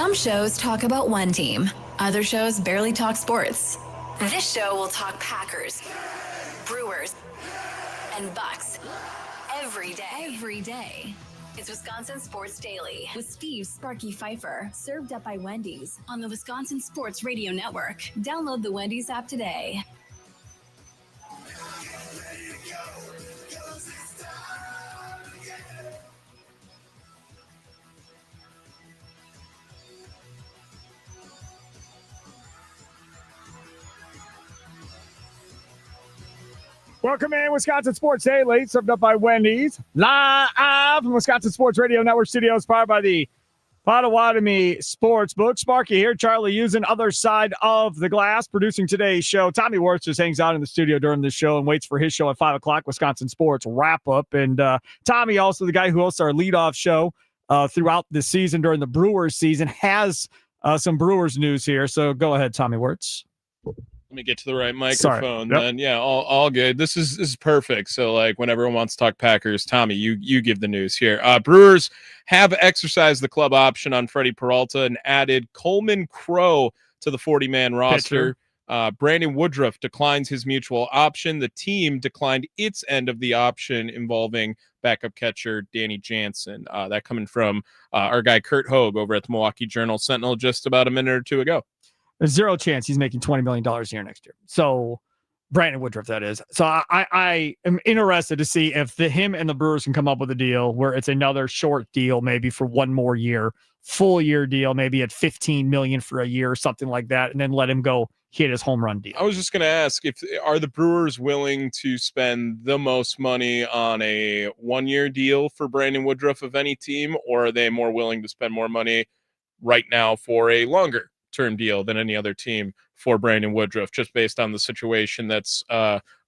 Some shows talk about one team. Other shows barely talk sports. This show will talk Packers, Brewers, and Bucks every day. It's Wisconsin Sports Daily with Steve Sparky Fifer, served up by Wendy's on the Wisconsin Sports Radio Network. Download the Wendy's app today. Welcome in, Wisconsin Sports Daily, served up by Wendy's, live from Wisconsin Sports Radio Network Studios, powered by the Potawatomi Sportsbook. Sparky here, Charlie using other side of the glass, producing today's show. Tommy Wirtz just hangs out in the studio during the show and waits for his show at 5 o'clock, Wisconsin Sports Wrap-Up. And Tommy, also the guy who hosts our leadoff show throughout the season during the Brewers season, has some Brewers news here. So go ahead, Tommy Wirtz. Let me get to the right microphone. Yep. Then yeah, all good. This is perfect. So like when everyone wants to talk Packers, Tommy, you give the news here. Brewers have exercised the club option on Freddie Peralta and added Coleman Crow to the 40-man roster. Brandon Woodruff declines his mutual option. The team declined its end of the option involving backup catcher Danny Jansen. That coming from our guy Kurt Hogue over at the Milwaukee Journal-Sentinel just about a minute or two ago. There's zero chance he's making $20 million a year next year. So Brandon Woodruff, that is. So I am interested to see if him and the Brewers can come up with a deal where it's another short deal, maybe for one more year, full year deal, maybe at $15 million for a year or something like that, and then let him go hit his home run deal. I was just going to ask, are the Brewers willing to spend the most money on a one-year deal for Brandon Woodruff of any team, or are they more willing to spend more money right now for a longer term deal than any other team for Brandon Woodruff, just based on the situation that's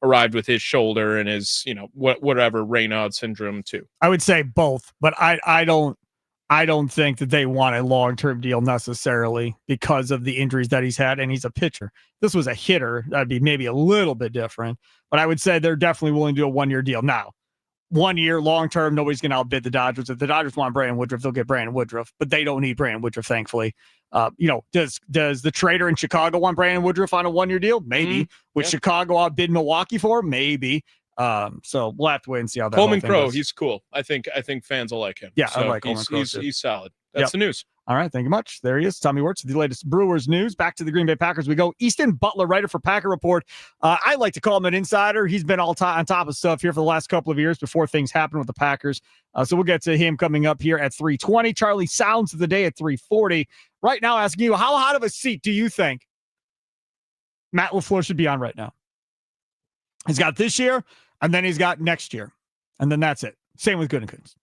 arrived with his shoulder and his, whatever Raynaud syndrome too? I would say both, but I don't think that they want a long-term deal necessarily because of the injuries that he's had, and he's a pitcher. If this was a hitter, that'd be maybe a little bit different, but I would say they're definitely willing to do a one-year deal. Now, 1 year, long-term, nobody's going to outbid the Dodgers. If the Dodgers want Brandon Woodruff, they'll get Brandon Woodruff, but they don't need Brandon Woodruff, thankfully. Does the trader in Chicago want Brandon Woodruff on a one-year deal? Maybe. Would Chicago outbid Milwaukee for him? Maybe. So we'll have to wait and see how that Coleman Crow, he's cool. I think fans will like him. Yeah, so I like Coleman Crow. He's solid. That's the news. All right, thank you much. There he is, Tommy Wirtz, the latest Brewers news. Back to the Green Bay Packers we go. Easton, Butler, writer for Packer Report. I like to call him an insider. He's been on top of stuff here for the last couple of years before things happened with the Packers. So we'll get to him coming up here at 3:20. Charlie Sounds of the day at 3:40. Right now, asking you, how hot of a seat do you think Matt LaFleur should be on right now? He's got this year, and then he's got next year, and then that's it. Same with Gutekunst.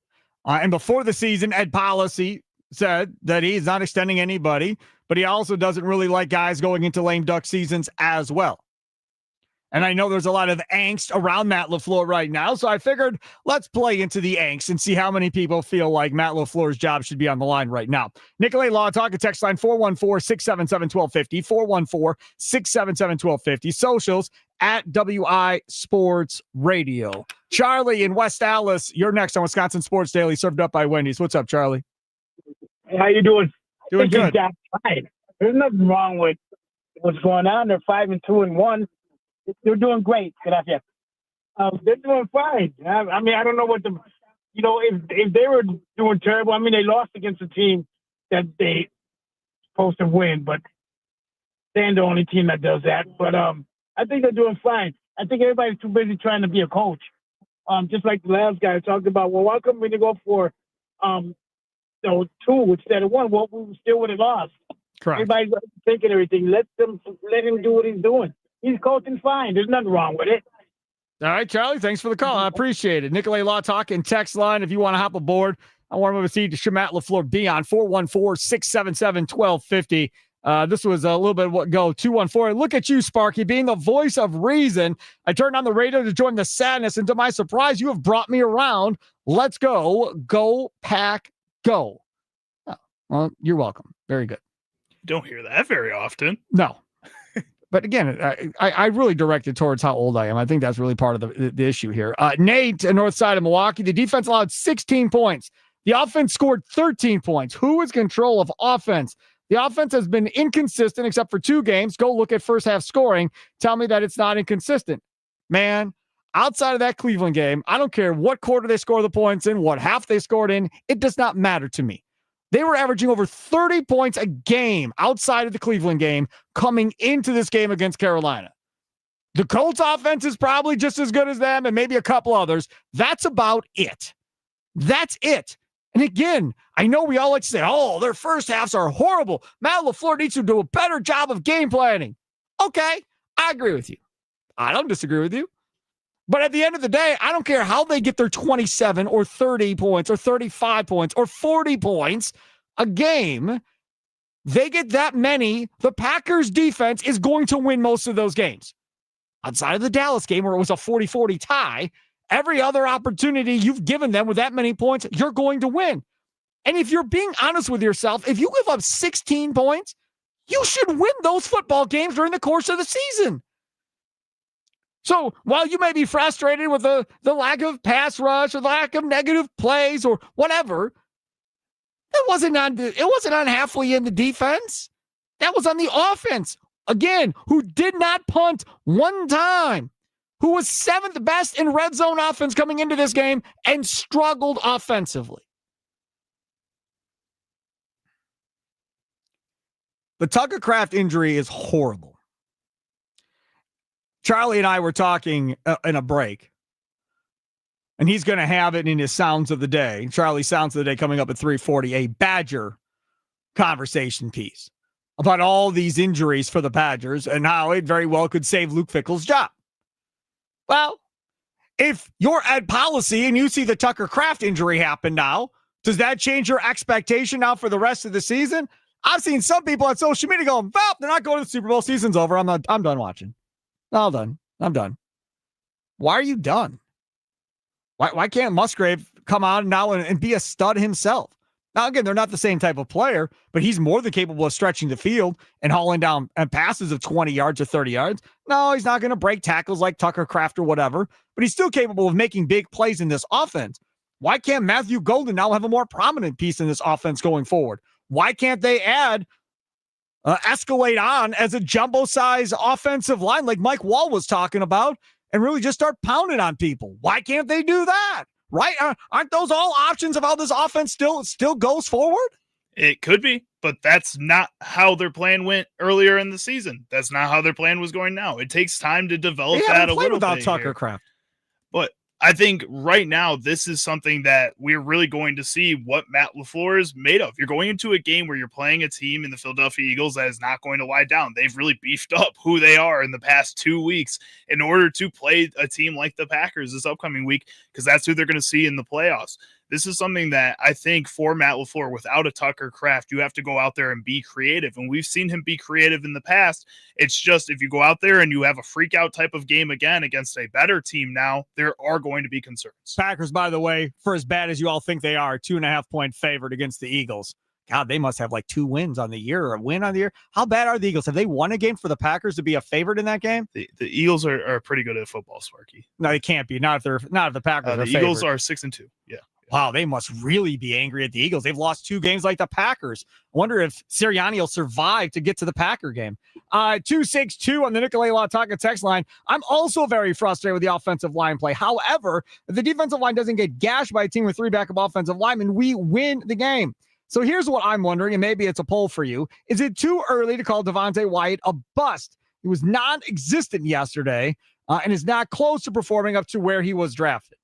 And before the season, Ed Policy said that he's not extending anybody, but he also doesn't really like guys going into lame duck seasons as well. And I know there's a lot of angst around Matt LaFleur right now, so I figured let's play into the angst and see how many people feel like Matt LaFleur's job should be on the line right now. Nicolay Law Talk, a text line 414-677-1250, 414-677-1250, socials at WI Sports Radio. Charlie in West Allis, you're next on Wisconsin Sports Daily, served up by Wendy's. What's up, Charlie? Hey, how you doing? Doing good. There's nothing wrong with what's going on. They're 5-2-1. They're doing great. Gracias. They're doing fine. I mean, I don't know what if they were doing terrible. I mean, they lost against a team that they supposed to win, but they're the only team that does that. But I think they're doing fine. I think everybody's too busy trying to be a coach. Just like the last guy talked about. Well, why couldn't we go for 2 instead of 1? Well, we still would have lost. Correct. Everybody's thinking everything. Let him do what he's doing. He's coaching fine. There's nothing wrong with it. All right, Charlie, thanks for the call. I appreciate it. Nicolay Law Talk and text line if you want to hop aboard. I want to see should Matt LaFleur be on 414-677-1250. This was a little bit of what go 214. Look at you, Sparky, being the voice of reason. I turned on the radio to join the sadness, and to my surprise, you have brought me around. Let's go. Go, Pack, go. Oh, well, you're welcome. Very good. Don't hear that very often. No. But again, I really direct it towards how old I am. I think that's really part of the issue here. Nate, north side of Milwaukee, the defense allowed 16 points The offense scored 13 points. Who is control of offense? The offense has been inconsistent except for 2 games. Go look at first half scoring. Tell me that it's not inconsistent. Man, outside of that Cleveland game, I don't care what quarter they score the points in, what half they scored in. It does not matter to me. They were averaging over 30 points a game outside of the Cleveland game coming into this game against Carolina. The Colts offense is probably just as good as them and maybe a couple others. That's about it. That's it. And again, I know we all like to say, oh, their first halves are horrible. Matt LaFleur needs to do a better job of game planning. Okay, I agree with you. I don't disagree with you. But at the end of the day, I don't care how they get their 27 or 30 points or 35 points or 40 points a game. They get that many, the Packers defense is going to win most of those games. Outside of the Dallas game where it was a 40-40 tie, every other opportunity you've given them with that many points, you're going to win. And if you're being honest with yourself, if you give up 16 points, you should win those football games during the course of the season. So while you may be frustrated with the lack of pass rush or the lack of negative plays or whatever, it wasn't on halfway in the defense. That was on the offense. Again, who did not punt one time, who was 7th best in red zone offense coming into this game and struggled offensively. The Tucker Kraft injury is horrible. Charlie and I were talking in a break, and he's going to have it in his Sounds of the Day. Charlie's Sounds of the Day coming up at 3:40, a Badger conversation piece about all these injuries for the Badgers and how it very well could save Luke Fickell's job. Well, if you're at policy and you see the Tucker Kraft injury happen now, does that change your expectation now for the rest of the season? I've seen some people on social media going, well, they're not going to the Super Bowl. Season's over. I'm done watching. I'm done. Why are you done? Why can't Musgrave come on now and be a stud himself? Now, again, they're not the same type of player, but he's more than capable of stretching the field and hauling down and passes of 20 yards or 30 yards. No, he's not going to break tackles like Tucker Kraft or whatever, but he's still capable of making big plays in this offense. Why can't Matthew Golden now have a more prominent piece in this offense going forward? Why can't they escalate on as a jumbo-size offensive line like Mike Wall was talking about and really just start pounding on people? Why can't they do that? Right? Aren't those all options of how this offense still goes forward? It could be, but that's not how their plan went earlier in the season. That's not how their plan was going now. It takes time to develop that a little without bit Tucker here. Kraft. But I think right now, this is something that we're really going to see what Matt LaFleur is made of. You're going into a game where you're playing a team in the Philadelphia Eagles that is not going to lie down. They've really beefed up who they are in the past 2 weeks in order to play a team like the Packers this upcoming week, because that's who they're going to see in the playoffs. This is something that I think for Matt LaFleur, without a Tucker Kraft, you have to go out there and be creative. And we've seen him be creative in the past. It's just if you go out there and you have a freak out type of game again against a better team now, there are going to be concerns. Packers, by the way, for as bad as you all think they are, 2.5-point favorite against the Eagles. God, they must have like 2 wins on the year or a win on the year. How bad are the Eagles? Have they won a game for the Packers to be a favorite in that game? The Eagles are pretty good at football, Sparky. No, they can't be. Not if the Packers are the favored. Eagles are 6-2. Yeah. Wow, they must really be angry at the Eagles. They've lost 2 games like the Packers. I wonder if Sirianni will survive to get to the Packer game. 262 on the Nicolay Lautaka text line. I'm also very frustrated with the offensive line play. However, if the defensive line doesn't get gashed by a team with 3 backup offensive linemen, we win the game. So here's what I'm wondering, and maybe it's a poll for you. Is it too early to call Devontae Wyatt a bust? He was non-existent yesterday and is not close to performing up to where he was drafted.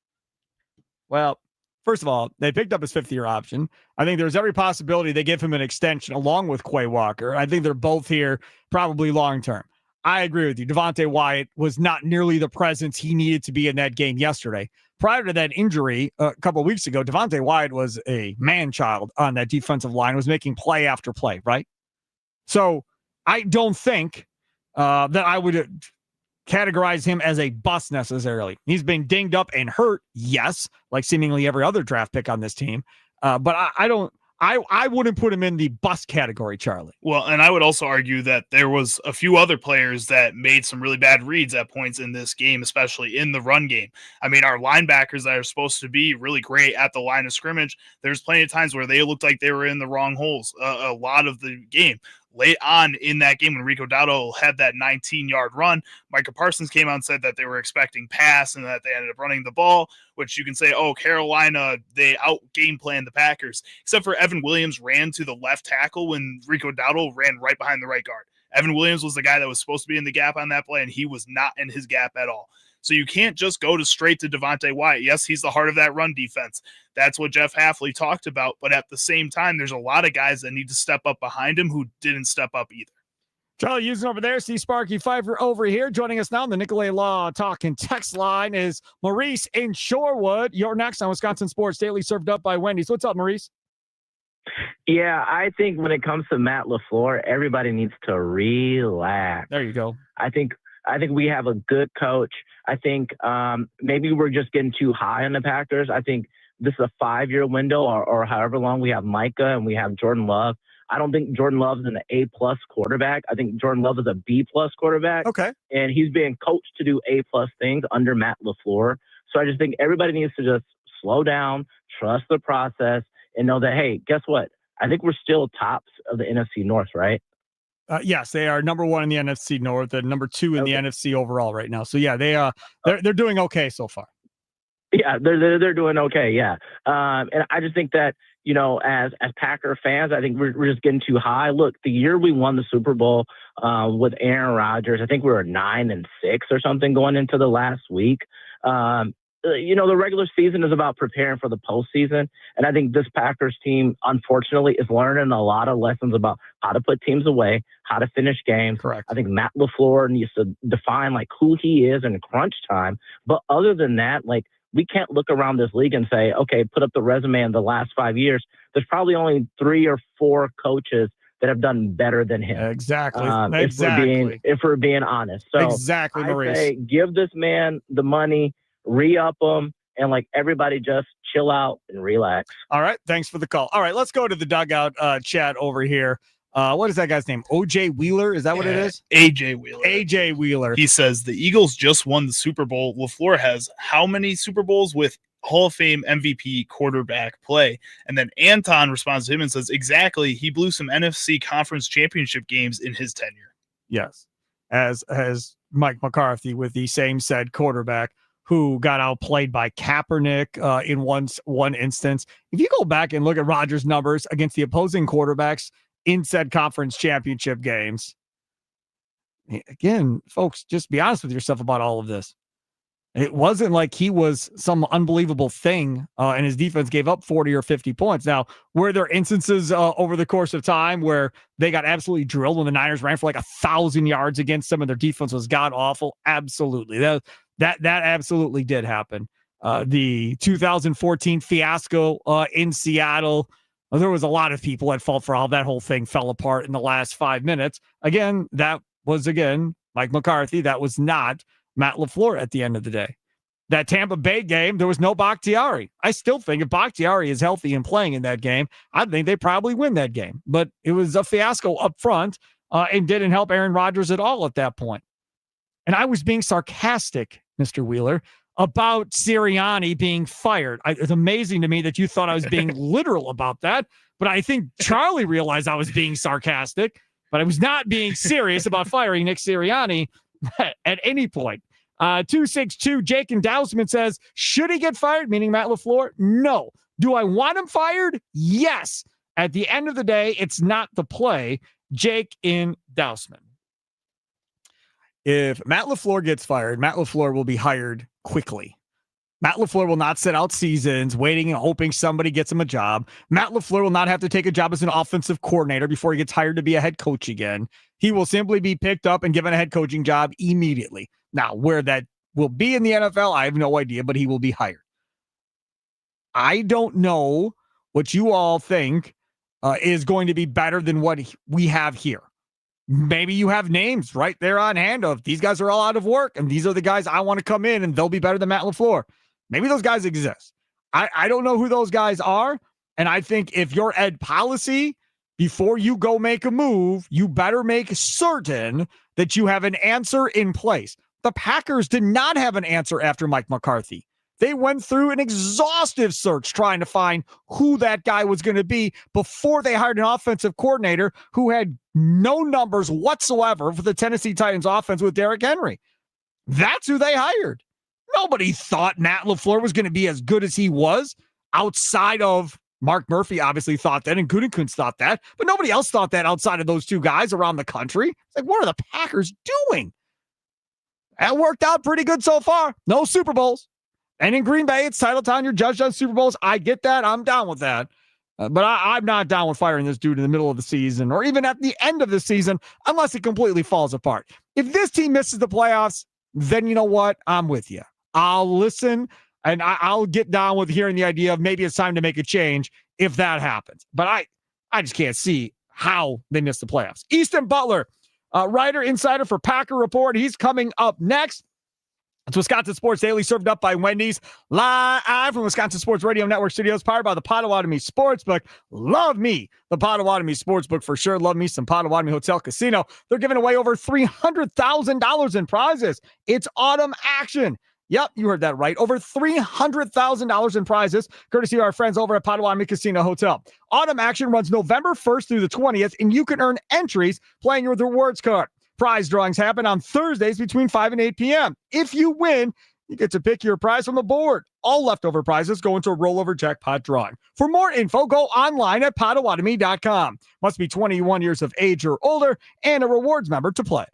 Well, first of all, they picked up his 5th-year option. I think there's every possibility they give him an extension along with Quay Walker. I think they're both here probably long-term. I agree with you. Devontae Wyatt was not nearly the presence he needed to be in that game yesterday. Prior to that injury a couple of weeks ago, Devontae Wyatt was a man-child on that defensive line, was making play after play, right? So I don't think that I would categorize him as a bust necessarily. He's been dinged up and hurt, yes, like seemingly every other draft pick on this team. But I I wouldn't put him in the bust category, Charlie. Well, and I would also argue that there was a few other players that made some really bad reads at points in this game, especially in the run game. I mean, our linebackers that are supposed to be really great at the line of scrimmage, there's plenty of times where they looked like they were in the wrong holes a lot of the game. Late on in that game when Rico Dowdle had that 19-yard run, Micah Parsons came out and said that they were expecting pass and that they ended up running the ball, which you can say, oh, Carolina, they out-game planned the Packers. Except for Evan Williams ran to the left tackle when Rico Dowdle ran right behind the right guard. Evan Williams was the guy that was supposed to be in the gap on that play, and he was not in his gap at all. So you can't just go straight to Devontae Wyatt. Yes, he's the heart of that run defense. That's what Jeff Hafley talked about. But at the same time, there's a lot of guys that need to step up behind him who didn't step up either. Charlie Houston over there. See Sparky Fifer over here. Joining us now on the Nicolay Law Talk and Text line is Maurice in Shorewood. You're next on Wisconsin Sports Daily, served up by Wendy's. What's up, Maurice? Yeah, I think when it comes to Matt LaFleur, everybody needs to relax. There you go. I think we have a good coach. I think maybe we're just getting too high on the Packers. I think this is a 5-year window or however long we have Micah and we have Jordan Love. I don't think Jordan Love is an A+ quarterback. I think Jordan Love is a B+ quarterback. Okay. And he's being coached to do A+ things under Matt LaFleur. So I just think everybody needs to just slow down, trust the process, and know that, hey, guess what? I think we're still tops of the NFC North, right? Yes, they are number 1 in the NFC North and number 2 in the NFC overall right now. So yeah, they're doing okay so far. Yeah, they're doing okay. Yeah, and I just think that as Packer fans, I think we're just getting too high. Look, the year we won the Super Bowl with Aaron Rodgers, I think we were 9-6 or something going into the last week. The regular season is about preparing for the postseason. And I think this Packers team, unfortunately, is learning a lot of lessons about how to put teams away, how to finish games. Correct. I think Matt LaFleur needs to define who he is in crunch time. But other than that, we can't look around this league and say, okay, put up the resume in the last 5 years. There's probably only 3 or 4 coaches that have done better than him. Exactly. If we're being honest. So exactly, Maurice. I say give this man the money, re-up them, and everybody just chill out and relax. All right. Thanks for the call. All right. Let's go to the dugout chat over here. What is that guy's name? OJ Wheeler? Is that what it is? AJ Wheeler. AJ Wheeler. He says the Eagles just won the Super Bowl. LaFleur has how many Super Bowls with Hall of Fame MVP quarterback play? And then Anton responds to him and says, exactly. He blew some NFC conference championship games in his tenure. Yes. As Mike McCarthy with the same said quarterback who got outplayed by Kaepernick in one instance. If you go back and look at Rodgers' numbers against the opposing quarterbacks in said conference championship games, again, folks, just be honest with yourself about all of this. It wasn't like he was some unbelievable thing and his defense gave up 40 or 50 points. Now, were there instances over the course of time where they got absolutely drilled when the Niners ran for 1,000 yards against them and their defense was god-awful? Absolutely. That absolutely did happen. The 2014 fiasco in Seattle, there was a lot of people at fault for how that whole thing fell apart in the last 5 minutes. Again, that was, Mike McCarthy. That was not Matt LaFleur at the end of the day. That Tampa Bay game, there was no Bakhtiari. I still think if Bakhtiari is healthy and playing in that game, I think they probably win that game. But it was a fiasco up front and didn't help Aaron Rodgers at all at that point. And I was being sarcastic, Mr. Wheeler, about Sirianni being fired. It's amazing to me that you thought I was being literal about that. But I think Charlie realized I was being sarcastic, but I was not being serious about firing Nick Sirianni at any point. 262 Jake in Dousman says, should he get fired? Meaning Matt LaFleur? No. Do I want him fired? Yes. At the end of the day, it's not the play. Jake in Dousman. If Matt LaFleur gets fired, Matt LaFleur will be hired quickly. Matt LaFleur will not sit out seasons waiting and hoping somebody gets him a job. Matt LaFleur will not have to take a job as an offensive coordinator before he gets hired to be a head coach again. He will simply be picked up and given a head coaching job immediately. Now, where that will be in the NFL, I have no idea, but he will be hired. I don't know what you all think is going to be better than what we have here. Maybe you have names right there on hand of these guys are all out of work and these are the guys I want to come in and they'll be better than Matt LaFleur. Maybe those guys exist. I don't know who those guys are. And I think if your ed policy, before you go make a move, you better make certain that you have an answer in place. The Packers did not have an answer after Mike McCarthy. They went through an exhaustive search trying to find who that guy was going to be before they hired an offensive coordinator who had no numbers whatsoever for the Tennessee Titans offense with Derrick Henry. That's who they hired. Nobody thought Matt LaFleur was going to be as good as he was outside of Mark Murphy obviously thought that, and Gutekunst thought that, but nobody else thought that outside of those two guys around the country. It's like, what are the Packers doing? That worked out pretty good so far. No Super Bowls. And in Green Bay, it's title time. You're judged on Super Bowls. I get that. I'm down with that. But I'm not down with firing this dude in the middle of the season or even at the end of the season unless it completely falls apart. If this team misses the playoffs, then you know what? I'm with you. I'll listen and I'll get down with hearing the idea of maybe it's time to make a change if that happens. But I just can't see how they miss the playoffs. Easton Butler, writer, insider for Packer Report. He's coming up next. It's Wisconsin Sports Daily, served up by Wendy's, live from Wisconsin Sports Radio Network studios, powered by the Potawatomi Sportsbook. Love me, the Potawatomi Sportsbook for sure. Love me some Potawatomi Hotel Casino. They're giving away over $300,000 in prizes. It's autumn action. Yep, you heard that right. Over $300,000 in prizes, courtesy of our friends over at Potawatomi Casino Hotel. Autumn action runs November 1st through the 20th, and you can earn entries playing with rewards card. Prize drawings happen on Thursdays between 5 and 8 p.m. If you win, you get to pick your prize from the board. All leftover prizes go into a rollover jackpot drawing. For more info, go online at Potawatomi.com. Must be 21 years of age or older and a rewards member to play.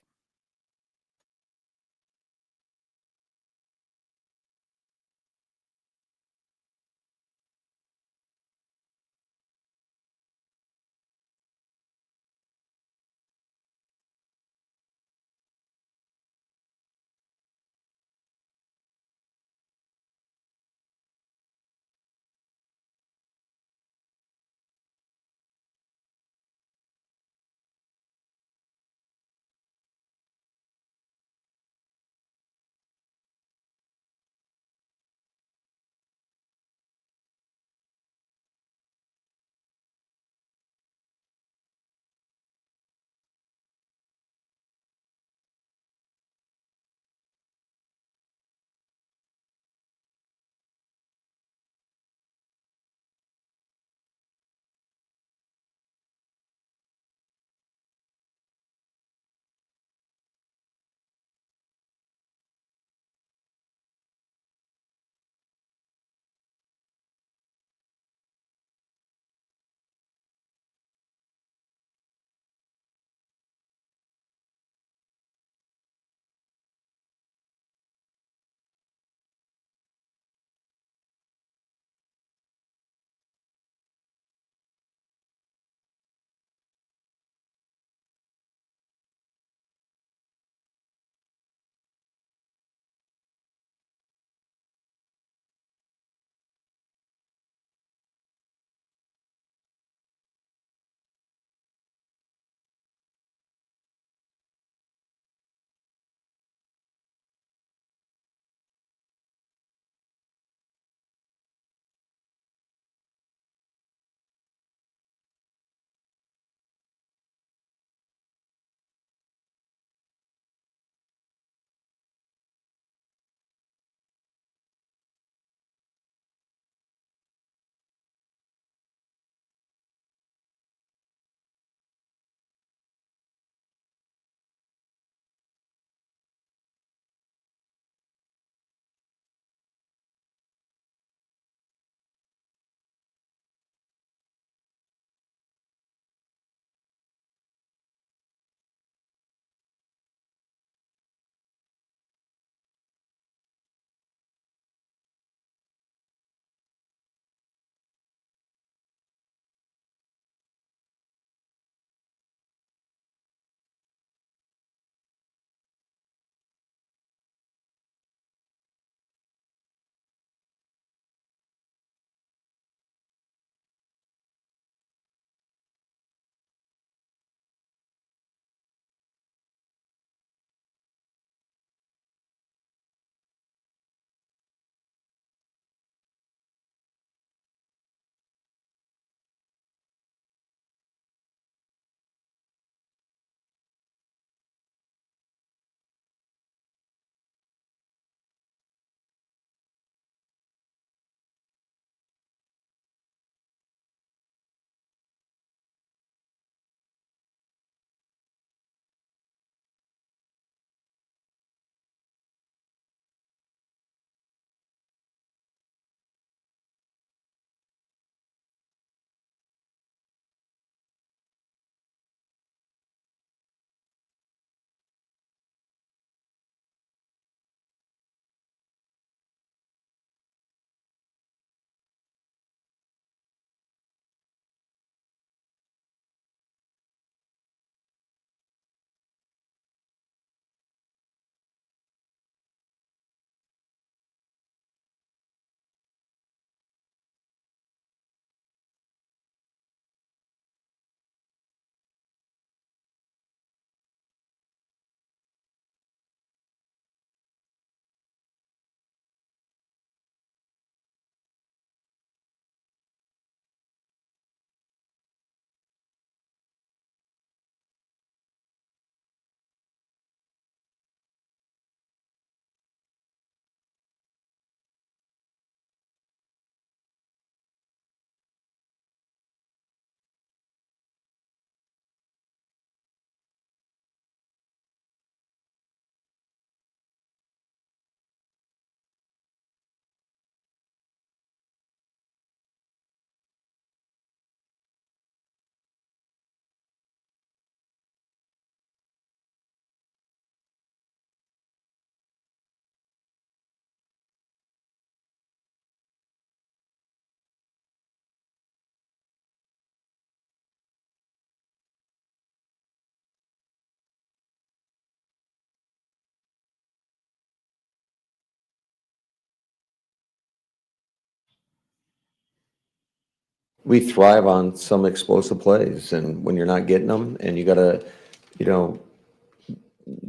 we thrive on some explosive plays, and when you're not getting them, and you got to,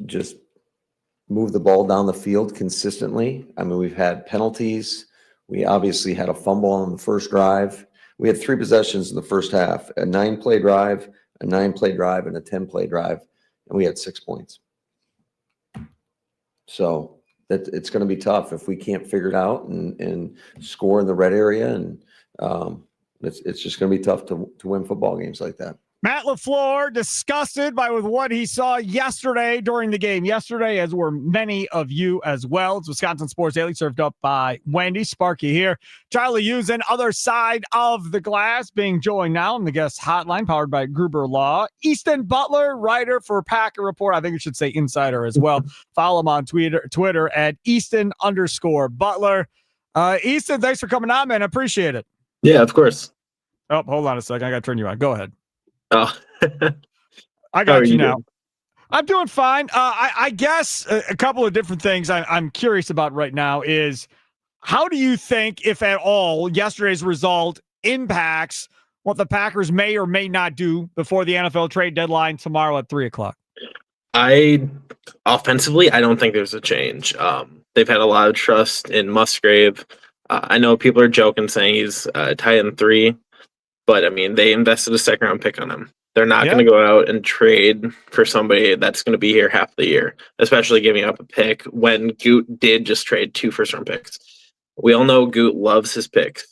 just move the ball down the field consistently. I mean, we've had penalties. We obviously had a fumble on the first drive. We had 3 possessions in the first half: a 9-play drive, a 9-play drive, and a 10-play drive, and we had 6 points. So it's going to be tough if we can't figure it out and score in the red area, and it's just going to be tough to win football games like that. Matt LaFleur disgusted with what he saw yesterday during the game. Yesterday, as were many of you as well. It's Wisconsin Sports Daily, served up by Wendy. Sparky here. Charlie Usen, other side of the glass, being joined now on the guest hotline, powered by Gruber Law. Easton Butler, writer for Packer Report. I think you should say insider as well. Follow him on Twitter at Easton_Butler. Easton, thanks for coming on, man. I appreciate it. Yeah, of course. Oh, hold on a second. I got to turn you on. Go ahead. Oh, I got you now. Doing? I'm doing fine. I guess a couple of different things I'm curious about right now is, how do you think, if at all, yesterday's result impacts what the Packers may or may not do before the NFL trade deadline tomorrow at 3:00? Offensively, I don't think there's a change. They've had a lot of trust in Musgrave. I know people are joking saying he's tight end 3. But, I mean, they invested a second-round pick on him. They're not going to go out and trade for somebody that's going to be here half the year, especially giving up a pick when Goot did just trade 2 first-round picks. We all know Goot loves his picks.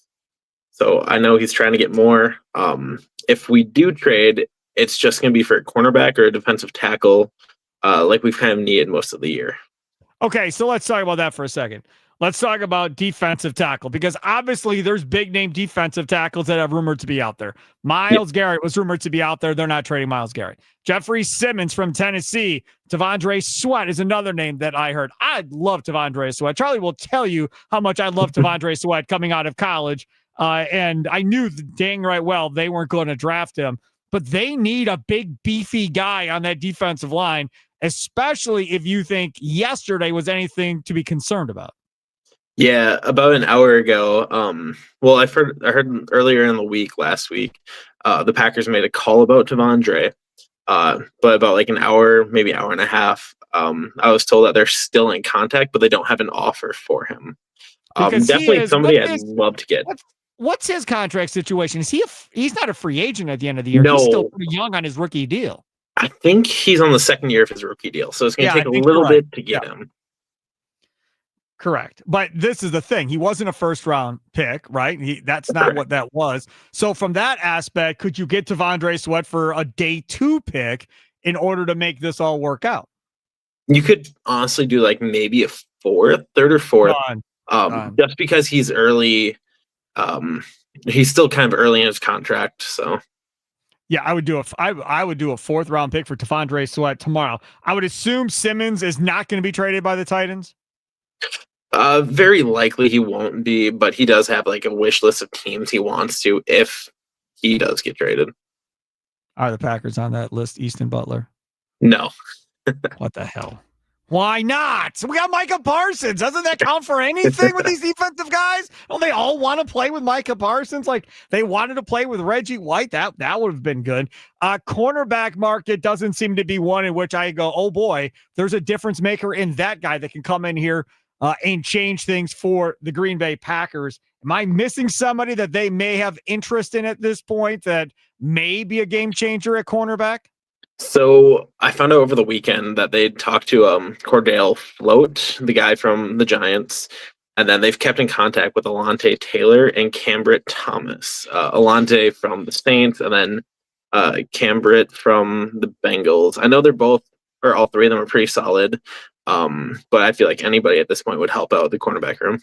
So I know he's trying to get more. If we do trade, it's just going to be for a cornerback or a defensive tackle, like we've kind of needed most of the year. Okay, so let's talk about that for a second. Let's talk about defensive tackle, because obviously there's big-name defensive tackles that have rumored to be out there. Myles Garrett was rumored to be out there. They're not trading Myles Garrett. Jeffrey Simmons from Tennessee. T'Vondre Sweat is another name that I heard. I love T'Vondre Sweat. Charlie will tell you how much I love T'Vondre Sweat coming out of college, and I knew dang right well they weren't going to draft him. But they need a big, beefy guy on that defensive line, especially if you think yesterday was anything to be concerned about. Yeah, about an hour ago. Well, I heard earlier in the week, last week, the Packers made a call about T'Vondre. But about like an hour, maybe hour and a half, I was told that they're still in contact, but they don't have an offer for him. Definitely somebody I'd love to get. What's his contract situation? Is he's not a free agent at the end of the year? No. He's still pretty young on his rookie deal. I think he's on the second year of his rookie deal, so it's going to take a little bit to get him. Correct. But this is the thing. He wasn't a first-round pick, right? That's not what that was. So from that aspect, could you get T'Vondre Sweat for a day 2 pick in order to make this all work out? You could honestly do like maybe a third or fourth, just because he's early. He's still kind of early in his contract, so. Yeah, I would do a 4th-round pick for T'Vondre Sweat tomorrow. I would assume Simmons is not going to be traded by the Titans. Very likely he won't be, but he does have like a wish list of teams he wants to if he does get traded. Are the Packers on that list, Easton Butler? No. What the hell? Why not? We got Micah Parsons. Doesn't that count for anything with these defensive guys? Don't they all want to play with Micah Parsons? Like they wanted to play with Reggie White. That would have been good. Cornerback market doesn't seem to be one in which I go, oh boy, there's a difference maker in that guy that can come in here and change things for the Green Bay Packers. Am I missing somebody that they may have interest in at this point that may be a game changer at cornerback? So I found out over the weekend that they talked to Cordell Float, the guy from the Giants, and then they've kept in contact with Alante Taylor and Cambrit Thomas. Alante from the Saints, and then Cambrit from the Bengals. I know they're both, or all three of them, are pretty solid. But I feel like anybody at this point would help out the cornerback room.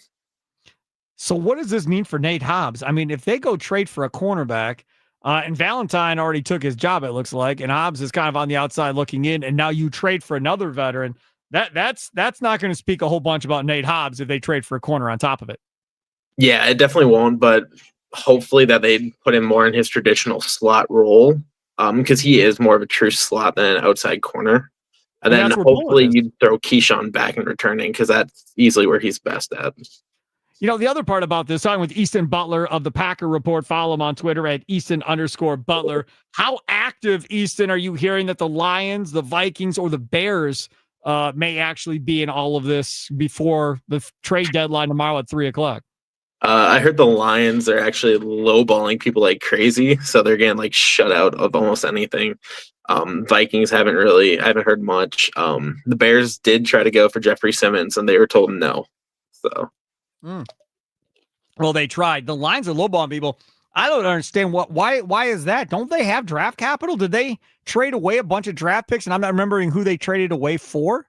So what does this mean for Nate Hobbs? I mean, if they go trade for a cornerback, and Valentine already took his job, it looks like, and Hobbs is kind of on the outside looking in, and now you trade for another veteran, that's not going to speak a whole bunch about Nate Hobbs if they trade for a corner on top of it. Yeah, it definitely won't, but hopefully that they put him more in his traditional slot role, because he is more of a true slot than an outside corner. And then hopefully you throw Keyshawn back in returning, because that's easily where he's best at. The other part about this, talking with Easton Butler of the Packer Report, follow him on Twitter at Easton_Butler. How active, Easton, are you hearing that the Lions, the Vikings, or the Bears may actually be in all of this before the trade deadline tomorrow at 3:00? I heard the Lions are actually lowballing people like crazy, so they're getting like shut out of almost anything. Vikings I haven't heard much. The Bears did try to go for Jeffrey Simmons, and they were told no. So. Well, they tried. The Lions are lowballing people. I don't understand why is that? Don't they have draft capital? Did they trade away a bunch of draft picks? And I'm not remembering who they traded away for.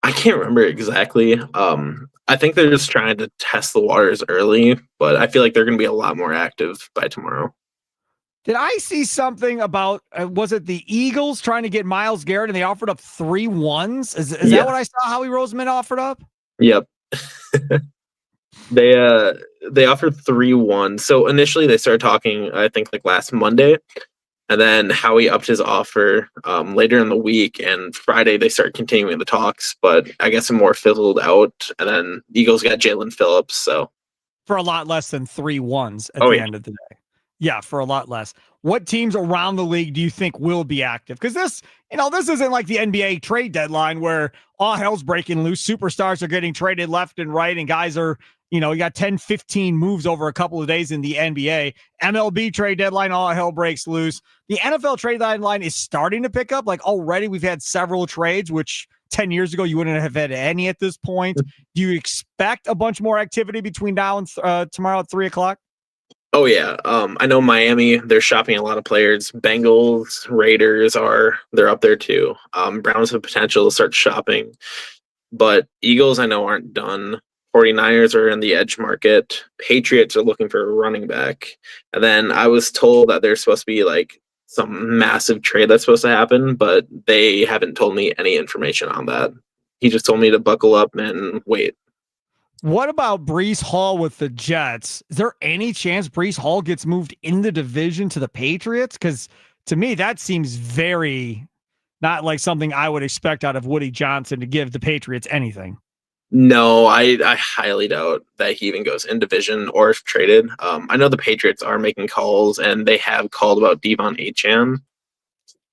I can't remember exactly. I think they're just trying to test the waters early, but I feel like they're going to be a lot more active by tomorrow. Did I see something about, was it the Eagles trying to get Myles Garrett and they offered up 3 ones? Is that what I saw Howie Roseman offered up? Yep. They offered 3 ones. So initially they started talking, I think like last Monday, and then Howie upped his offer later in the week, and Friday they started continuing the talks, but I guess it more fizzled out, and then Eagles got Jalen Phillips. So for a lot less than 3 ones at the end of the day. Yeah, for a lot less. What teams around the league do you think will be active? Because this isn't like the NBA trade deadline where all hell's breaking loose. Superstars are getting traded left and right, and guys are, you got 10, 15 moves over a couple of days in the NBA. MLB trade deadline, all hell breaks loose. The NFL trade deadline is starting to pick up. Like already we've had several trades, which 10 years ago you wouldn't have had any at this point. Do you expect a bunch more activity between now and tomorrow at 3:00? Oh yeah. I know Miami, they're shopping a lot of players. Bengals, Raiders they're up there too. Browns have potential to start shopping, but Eagles I know aren't done. 49ers are in the edge market. Patriots are looking for a running back. And then I was told that there's supposed to be like some massive trade that's supposed to happen, but they haven't told me any information on that. He just told me to buckle up and wait. What about Breece Hall with the Jets? Is there any chance Breece Hall gets moved in the division to the Patriots? Because to me, that seems very not like something I would expect out of Woody Johnson to give the Patriots anything. No, I highly doubt that he even goes in division or if traded. I know the Patriots are making calls, and they have called about Devon Achane,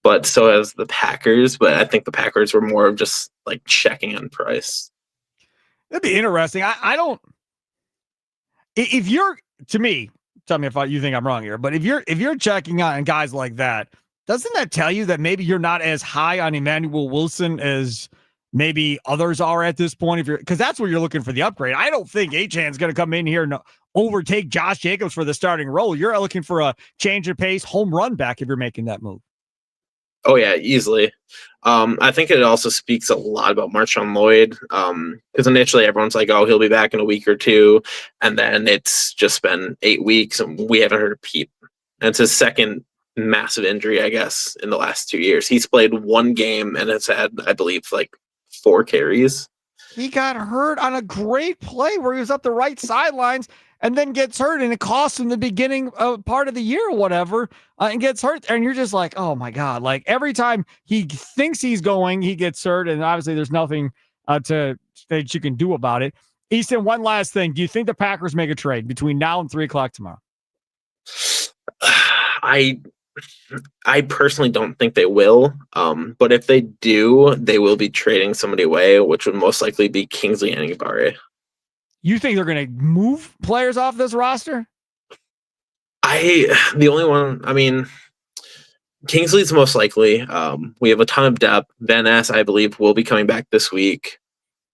but so has the Packers. But I think the Packers were more of just like checking on price. That'd be interesting. I don't. If you're, to me, tell me if you think I'm wrong here, but if you're checking on guys like that, doesn't that tell you that maybe you're not as high on Emmanuel Wilson as maybe others are at this point? Because that's where you're looking for the upgrade. I don't think Achane's going to come in here and overtake Josh Jacobs for the starting role. You're looking for a change of pace, home run back if you're making that move. Oh yeah, easily. I think it also speaks a lot about Marshawn Lloyd, because initially everyone's like, "Oh, he'll be back in a week or two," and then it's just been 8 weeks and we haven't heard a peep. And it's his second massive injury, I guess, in the last 2 years. He's played 1 game and has had, I believe, like 4 carries. He got hurt on a great play where he was up the right sidelines and then gets hurt, and it costs him the beginning part of the year or whatever, and gets hurt. And you're just like, oh my God. Like every time he thinks he's going, he gets hurt. And obviously there's nothing that you can do about it. Easton, one last thing. Do you think the Packers make a trade between now and 3:00 tomorrow? I personally don't think they will. But if they do, they will be trading somebody away, which would most likely be Kingsley Enagbare. You think they're going to move players off this roster? The only one, I mean, Kingsley's most likely. We have a ton of depth. Van Ness, I believe, will be coming back this week,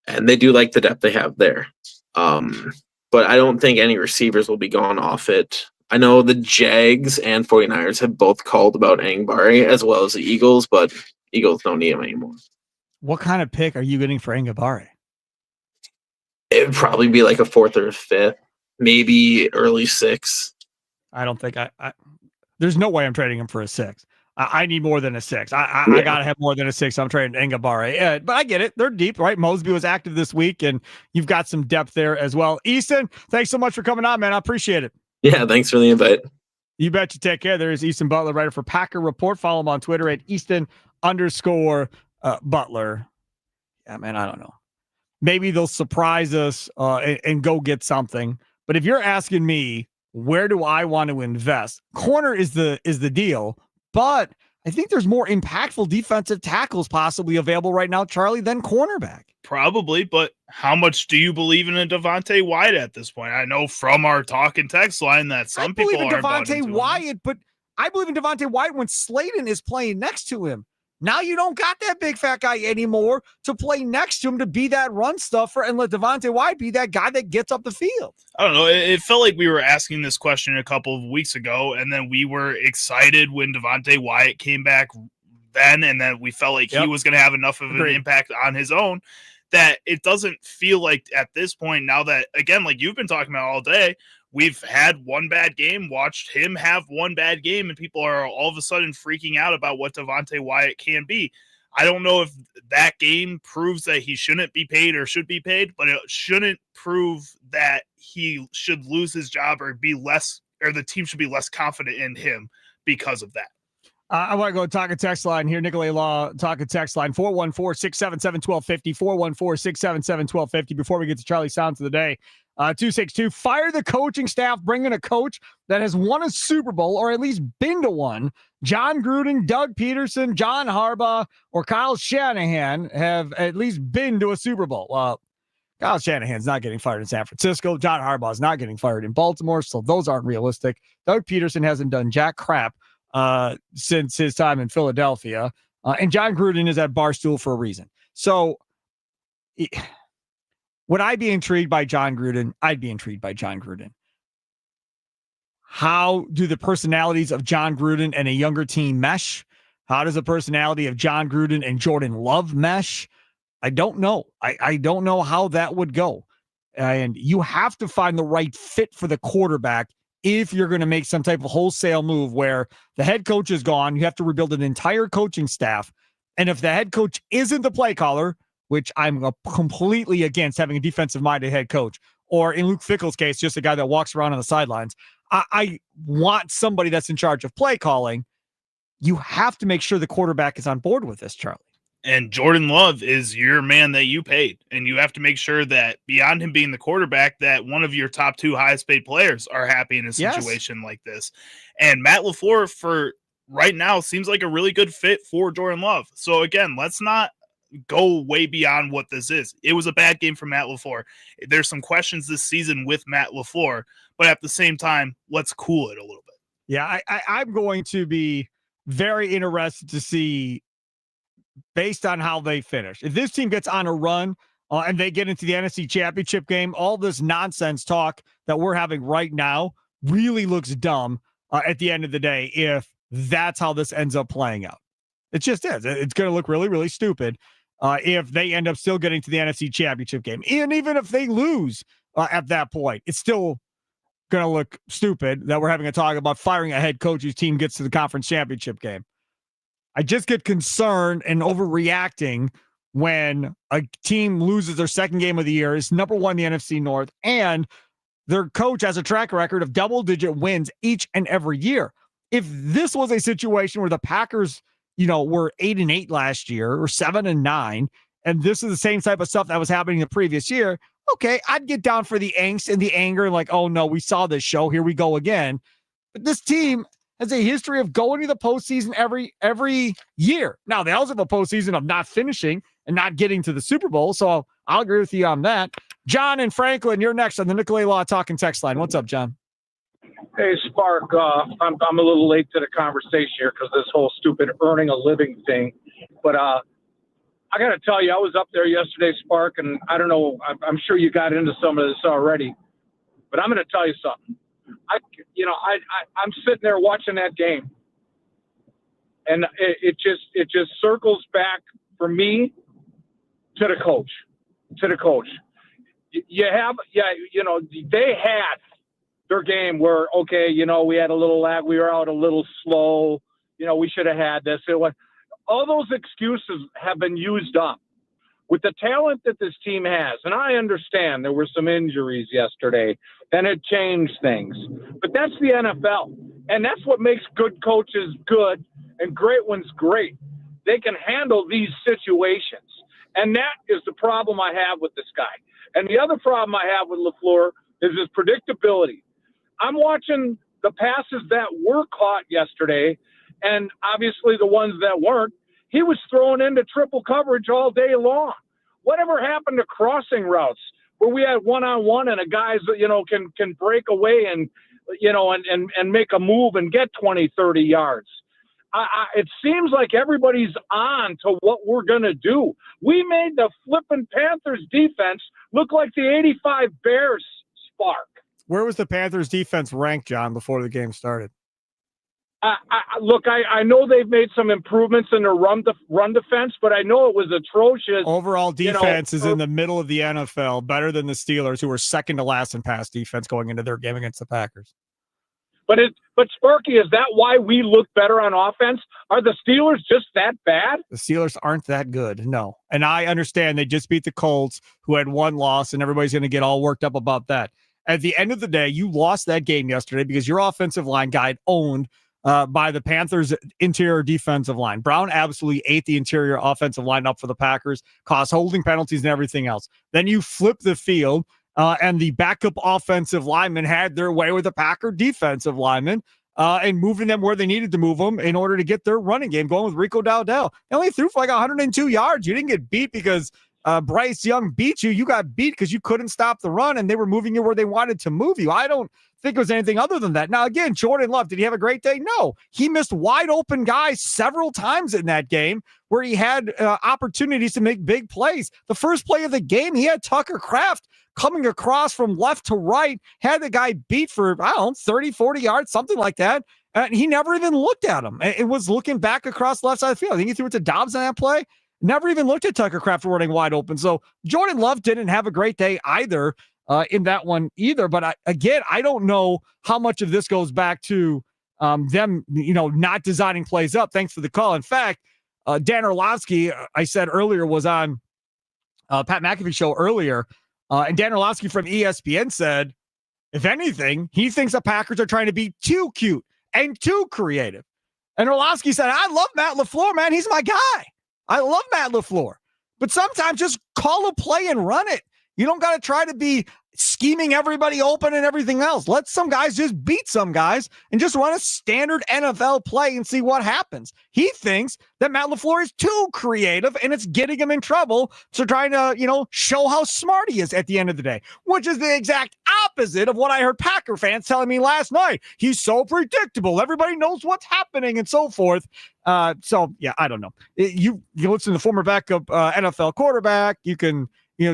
and they do like the depth they have there. But I don't think any receivers will be gone off it. I know the Jags and 49ers have both called about Enagbare as well as the Eagles, but Eagles don't need him anymore. What kind of pick are you getting for Enagbare? It would probably be like a 4th or 5th, maybe early 6th. I don't think there's no way I'm trading him for a 6. I need more than a 6. I got to have more than a 6. I'm trading Enagbare. But I get it. They're deep, right? Mosby was active this week, and you've got some depth there as well. Easton, thanks so much for coming on, man. I appreciate it. Yeah, thanks for the invite. You bet you. Take care. There's Easton Butler, writer for Packer Report. Follow him on Twitter at Easton_Butler. Yeah, man, I don't know. maybe they'll surprise us and go get something. But if you're asking me, where do I want to invest? Corner is the deal, but I think there's more impactful defensive tackles possibly available right now, Charlie, than cornerback. Probably, but how much do you believe in a Devontae Wyatt at this point? I know from our talk and text line that some people are Devontae Wyatt, but I believe in Devontae Wyatt when Slayton is playing next to him. Now you don't got that big fat guy anymore to play next to him to be that run stuffer and let Devontae Wyatt be that guy that gets up the field. I don't know. It felt like we were asking this question a couple of weeks ago, and then we were excited when Devontae Wyatt came back then, and then we felt like he was going to have enough of an impact on his own that it doesn't feel like at this point now that, again, like you've been talking about all day, we've had one bad game, watched him have one bad game, and people are all of a sudden freaking out about what Devontae Wyatt can be. I don't know if that game proves that he shouldn't be paid or should be paid, but it shouldn't prove that he should lose his job or be less, or the team should be less confident in him because of that. I want to go talk a text line here. Nicolay Law, talk a text line, 414-677-1250, 414-677-1250. Before we get to Charlie Sounds of the day, 262, fire the coaching staff, bring in a coach that has won a Super Bowl or at least been to one. John Gruden, Doug Peterson, John Harbaugh, or Kyle Shanahan have at least been to a Super Bowl. Well, Kyle Shanahan's not getting fired in San Francisco. John Harbaugh is not getting fired in Baltimore, so those aren't realistic. Doug Peterson hasn't done jack crap since his time in Philadelphia. And John Gruden is at Barstool for a reason. So would I be intrigued by John Gruden? I'd be intrigued by John Gruden. How do the personalities of John Gruden and a younger team mesh? How does the personality of John Gruden and Jordan Love mesh? I don't know. I don't know how that would go. And you have to find the right fit for the quarterback if you're going to make some type of wholesale move where the head coach is gone. You have to rebuild an entire coaching staff. And if the head coach isn't the play caller, which I'm completely against having a defensive-minded head coach, or in Luke Fickell's case, just a guy that walks around on the sidelines, I want somebody that's in charge of play calling. You have to make sure the quarterback is on board with this, Charlie. And Jordan Love is your man that you paid. And you have to make sure that beyond him being the quarterback, that one of your top two highest paid players are happy in a situation like this. And Matt LaFleur for right now seems like a really good fit for Jordan Love. So again, let's not go way beyond what this is. It was a bad game for Matt LaFleur. There's some questions this season with Matt LaFleur, but at the same time, let's cool it a little bit. Yeah, I'm going to be very interested to see based on how they finish. If this team gets on a run and they get into the NFC Championship game, all this nonsense talk that we're having right now really looks dumb at the end of the day if that's how this ends up playing out. It just is. It's going to look really, really stupid if they end up still getting to the NFC Championship game. And even if they lose at that point, it's still going to look stupid that we're having a talk about firing a head coach whose team gets to the conference championship game. I just get concerned and overreacting when a team loses their second game of the year, is number one in the NFC North, and their coach has a track record of double-digit wins each and every year. If this was a situation where the Packers, were 8-8 last year or 7-9, and this is the same type of stuff that was happening the previous year, okay, I'd get down for the angst and the anger, like, oh no, we saw this show, here we go again. But this team has a history of going to the postseason every year. Now, they also have a postseason of not finishing and not getting to the Super Bowl, so I'll agree with you on that. John and Franklin, you're next on the Nicolay Law Talking text line. What's up, John? Hey, Spark, I'm a little late to the conversation here because this whole stupid earning a living thing. But I got to tell you, I was up there yesterday, Spark, and I don't know, I'm sure you got into some of this already. But I'm going to tell you something. I'm sitting there watching that game, and it just circles back for me to the coach. They had their game where, okay, we had a little lag, we were out a little slow, we should have had this. All those excuses have been used up. With the talent that this team has, and I understand there were some injuries yesterday, and it changed things. But that's the NFL, and that's what makes good coaches good and great ones great. They can handle these situations. And that is the problem I have with this guy. And the other problem I have with LaFleur is his predictability. I'm watching the passes that were caught yesterday, and obviously the ones that weren't. He was thrown into triple coverage all day long. Whatever happened to crossing routes where we had one-on-one and a guy's, can break away and, and make a move and get 20, 30 yards? It seems like everybody's on to what we're going to do. We made the flipping Panthers defense look like the 85 Bears, Spark. Where was the Panthers defense ranked, John, before the game started? Look, I know they've made some improvements in their run defense, but I know it was atrocious. Overall defense is in the middle of the NFL, better than the Steelers, who were second to last in pass defense going into their game against the Packers. But Sparky, is that why we look better on offense? Are the Steelers just that bad? The Steelers aren't that good, no. And I understand they just beat the Colts, who had one loss, and everybody's going to get all worked up about that. At the end of the day, you lost that game yesterday because your offensive line got owned by the Panthers' interior defensive line. Brown absolutely ate the interior offensive line up for the Packers, caused holding penalties and everything else. Then you flip the field, and the backup offensive linemen had their way with the Packer defensive linemen and moving them where they needed to move them in order to get their running game going with Rico Dowdell. They only threw for like 102 yards. You didn't get beat because Bryce Young beat you. You got beat because you couldn't stop the run, and they were moving you where they wanted to move you. I don't think it was anything other than that. Now, again, Jordan Love, did he have a great day? No. He missed wide open guys several times in that game where he had opportunities to make big plays. The first play of the game, he had Tucker Kraft coming across from left to right, had the guy beat for, 30, 40 yards, something like that. And he never even looked at him. It was looking back across the left side of the field. I think he threw it to Dobbs on that play. Never even looked at Tucker Kraft running wide open. So Jordan Love didn't have a great day either in that one either. But I don't know how much of this goes back to them, not designing plays up. Thanks for the call. In fact, Dan Orlovsky, I said earlier, was on Pat McAfee's show earlier. And Dan Orlovsky from ESPN said, if anything, he thinks the Packers are trying to be too cute and too creative. And Orlovsky said, I love Matt LaFleur, man. He's my guy. I love Matt LaFleur. But sometimes just call a play and run it. You don't got to try to be scheming everybody open and everything else. Let some guys just beat some guys and just run a standard NFL play and see what happens. He thinks that Matt LaFleur is too creative and it's getting him in trouble. So trying to, show how smart he is at the end of the day, which is the exact opposite of what I heard Packer fans telling me last night. He's so predictable. Everybody knows what's happening and so forth. I don't know. You listen to the former backup NFL quarterback. You can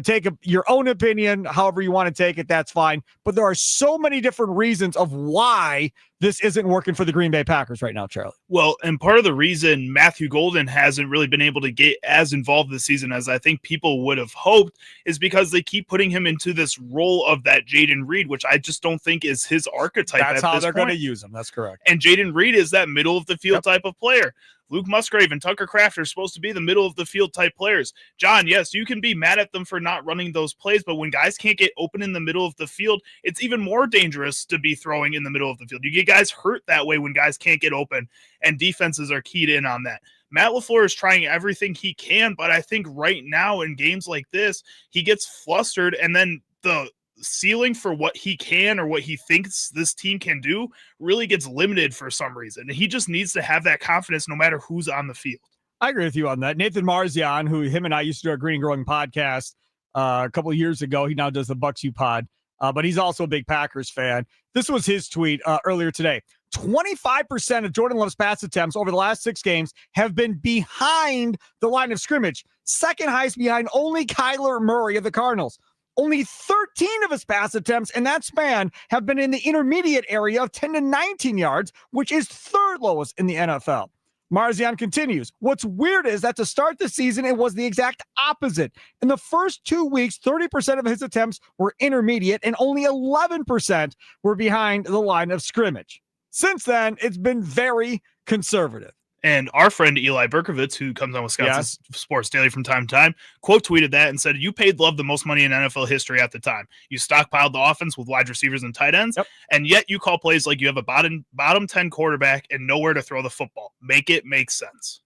take your own opinion, however you want to take it, that's fine. But there are so many different reasons of why this isn't working for the Green Bay Packers right now, Charlie. Well, and part of the reason Matthew Golden hasn't really been able to get as involved this season as I think people would have hoped is because they keep putting him into this role of that Jaden Reed, which I just don't think is his archetype. That's how they're going to use him. That's correct. And Jaden Reed is that middle of the field type of player. Luke Musgrave and Tucker Kraft are supposed to be the middle of the field type players. John, yes, you can be mad at them for not running those plays, but when guys can't get open in the middle of the field, it's even more dangerous to be throwing in the middle of the field. You get guys hurt that way when guys can't get open, and defenses are keyed in on that. Matt LaFleur is trying everything he can, but I think right now in games like this, he gets flustered, and then the ceiling for what he can or what he thinks this team can do really gets limited for some reason. And he just needs to have that confidence no matter who's on the field. I agree with you on that. Nathan Marzian, who him and I used to do our Green and Growing podcast a couple of years ago, he now does the Bucks U pod, but he's also a big Packers fan. This was his tweet earlier today. 25% of Jordan Love's pass attempts over the last 6 games have been behind the line of scrimmage. Second highest behind only Kyler Murray of the Cardinals. Only 13 of his pass attempts in that span have been in the intermediate area of 10 to 19 yards, which is third lowest in the NFL. Marzian continues, what's weird is that to start the season, it was the exact opposite. In the first 2 weeks, 30% of his attempts were intermediate and only 11% were behind the line of scrimmage. Since then, it's been very conservative. And our friend Eli Berkovitz, who comes on Wisconsin Sports Daily from time to time, quote tweeted that and said, you paid Love the most money in NFL history at the time. You stockpiled the offense with wide receivers and tight ends, and yet you call plays like you have a bottom 10 quarterback and nowhere to throw the football. Make it make sense.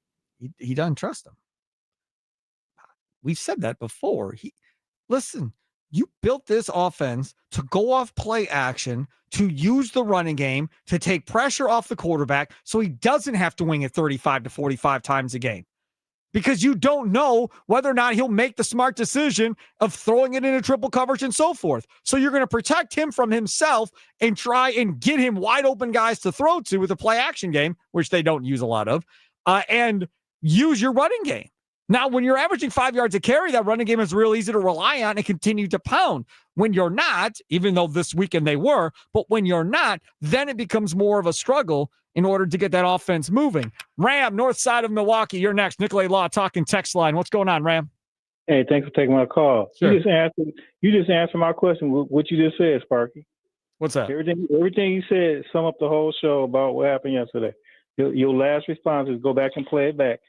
He doesn't trust him. we've said that before. Listen, you built this offense to go off play action, to use the running game, to take pressure off the quarterback so he doesn't have to wing it 35 to 45 times a game. Because you don't know whether or not he'll make the smart decision of throwing it into triple coverage and so forth. So you're going to protect him from himself and try and get him wide open guys to throw to with a play action game, which they don't use a lot of, and use your running game. Now, when you're averaging 5 yards a carry, that running game is real easy to rely on and continue to pound. When you're not, even though this weekend they were, but when you're not, then it becomes more of a struggle in order to get that offense moving. Ram, north side of Milwaukee, you're next. Nicolay Law talking text line. What's going on, Ram? Hey, thanks for taking my call. Sure. You just answered my question. What you just said, Sparky. What's that? Everything you said sum up the whole show about what happened yesterday. Your last response is go back and play it back.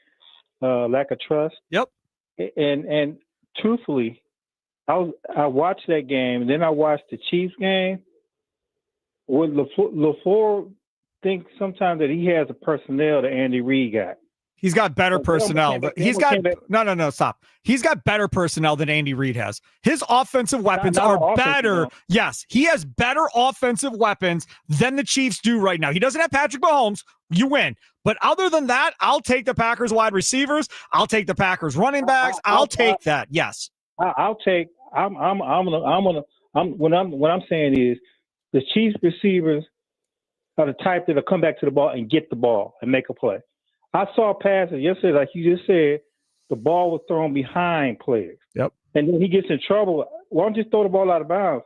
Lack of trust. Yep. And truthfully, I watched that game, and then I watched the Chiefs game. Would LaFleur think sometimes that he has the personnel that Andy Reid got? He's got better personnel. Stop. He's got better personnel than Andy Reid has. His offensive weapons are better. Yes, he has better offensive weapons than the Chiefs do right now. He doesn't have Patrick Mahomes. You win. But other than that, I'll take the Packers wide receivers. I'll take the Packers running backs. I'll take that. Yes. What I'm saying is the Chiefs receivers are the type that'll come back to the ball and get the ball and make a play. I saw passes yesterday, like you just said, the ball was thrown behind players. Yep. And then he gets in trouble. Why don't you throw the ball out of bounds?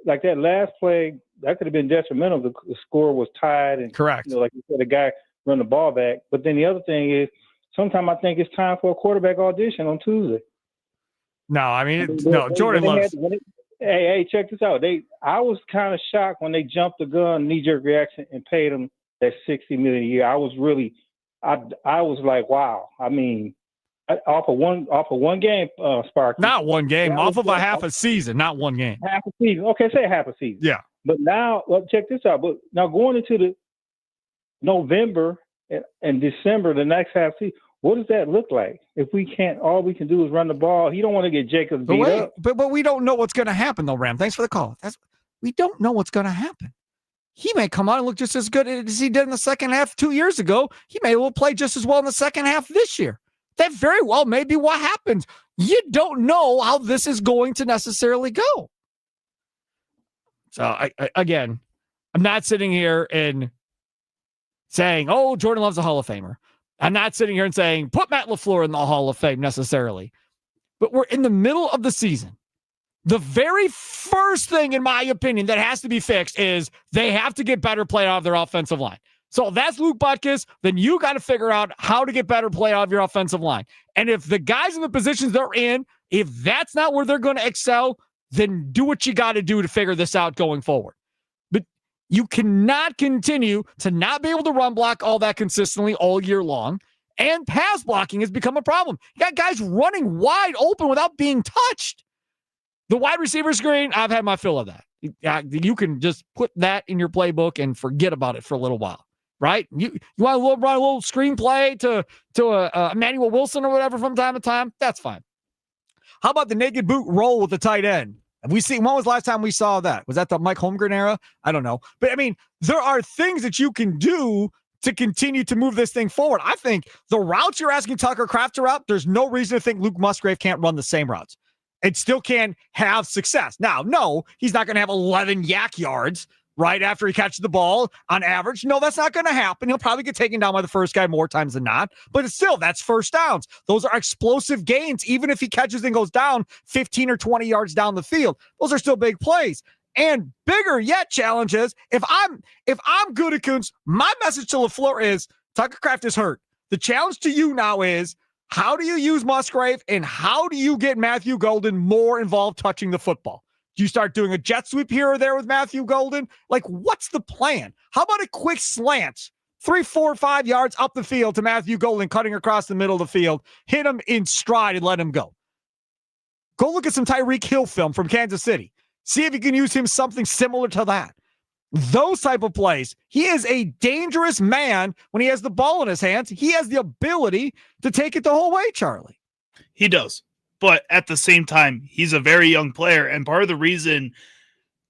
Like that last play, that could have been detrimental. The score was tied. And, correct. Like you said, the guy run the ball back. But then the other thing is, sometimes I think it's time for a quarterback audition on Tuesday. No, I mean, Jordan Love's. Hey, check this out. I was kind of shocked when they jumped the gun, knee-jerk reaction, and paid him that $60 million a year. I was like, wow. I mean, off of one game, Sparky. Not one game, off of a half a season, not one game. Half a season. Okay, say half a season. Yeah. But now, check this out. But now going into the November and December, the next half season, what does that look like? If all we can do is run the ball. He don't want to get Jacobs beat up. But we don't know what's going to happen, though, Ram. Thanks for the call. We don't know what's going to happen. He may come out and look just as good as he did in the second half 2 years ago. He may well play just as well in the second half this year. That very well may be what happens. You don't know how this is going to necessarily go. So, I'm not sitting here and saying, oh, Jordan Love's a Hall of Famer. I'm not sitting here and saying, put Matt LaFleur in the Hall of Fame necessarily. But we're in the middle of the season. The very first thing, in my opinion, that has to be fixed is they have to get better play out of their offensive line. So if that's Luke Butkus, then you got to figure out how to get better play out of your offensive line. And if the guys in the positions they're in, if that's not where they're going to excel, then do what you got to do to figure this out going forward. But you cannot continue to not be able to run block all that consistently all year long. And pass blocking has become a problem. You got guys running wide open without being touched. The wide receiver screen, I've had my fill of that. You can just put that in your playbook and forget about it for a little while, right? You want to run a little screenplay to Emmanuel Wilson or whatever from time to time? That's fine. How about the naked boot roll with the tight end? Have we seen, when was the last time we saw that? Was that the Mike Holmgren era? I don't know. But, I mean, there are things that you can do to continue to move this thing forward. I think the routes you're asking Tucker Kraft to route, there's no reason to think Luke Musgrave can't run the same routes. It still can have success. Now, no, he's not going to have 11 yak yards right after he catches the ball on average. No, that's not going to happen. He'll probably get taken down by the first guy more times than not, but it's still, that's first downs. Those are explosive gains. Even if he catches and goes down 15 or 20 yards down the field, those are still big plays. And bigger yet challenges. If I'm Gutekunst, my message to LaFleur is Tucker Kraft is hurt. The challenge to you now is, how do you use Musgrave and how do you get Matthew Golden more involved touching the football? Do you start doing a jet sweep here or there with Matthew Golden? Like, what's the plan? How about a quick slant, 3, 4, 5 yards up the field to Matthew Golden cutting across the middle of the field, hit him in stride and let him go? Go look at some Tyreek Hill film from Kansas City. See if you can use him something similar to that. Those type of plays. He is a dangerous man when he has the ball in his hands. He has the ability to take it the whole way, Charlie. He does. But at the same time, he's a very young player. And part of the reason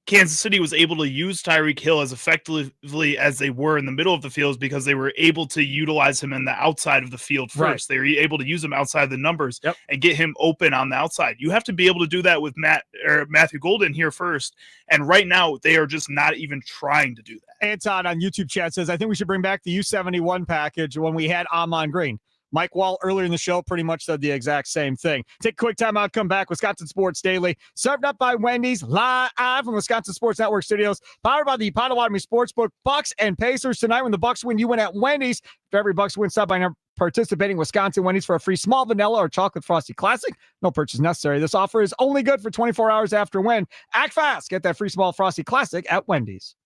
Kansas City was able to use Tyreek Hill as effectively as they were in the middle of the field is because they were able to utilize him in the outside of the field first. Right. They were able to use him outside the numbers Yep. and get him open on the outside. You have to be able to do that with Matthew Golden here first. And right now, they are just not even trying to do that. Anton on YouTube chat says, I think we should bring back the U71 package when we had Amon Green. Mike Wall earlier in the show pretty much said the exact same thing. Take a quick time out, come back. Wisconsin Sports Daily, served up by Wendy's, live from Wisconsin Sports Network Studios, powered by the Potawatomi Sportsbook. Bucks and Pacers tonight. When the Bucks win, you win at Wendy's. For every Bucks win, stop by participating Wisconsin Wendy's for a free small vanilla or chocolate frosty classic. No purchase necessary. This offer is only good for 24 hours after win. Act fast. Get that free small frosty classic at Wendy's.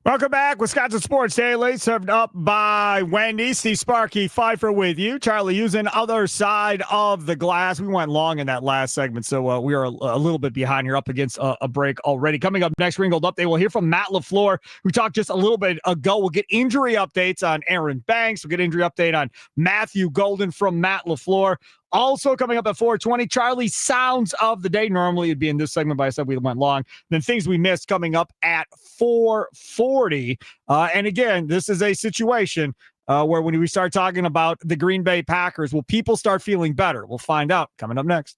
Welcome back. Wisconsin Sports Daily, served up by Wendy. Steve Sparky, Fifer with you. Charlie using other side of the glass. We went long in that last segment, so we are a little bit behind here, up against a break already. Coming up next, Ringgold Update, we'll hear from Matt LaFleur, who talked just a little bit ago. We'll get injury updates on Aaron Banks. We'll get injury update on Matthew Golden from Matt LaFleur. Also coming up at 4:20, Charlie's Sounds of the Day. Normally it'd be in this segment, but I said we went long. Then things we missed coming up at 4:40. And again, this is a situation where when we start talking about the Green Bay Packers, will people start feeling better? We'll find out coming up next.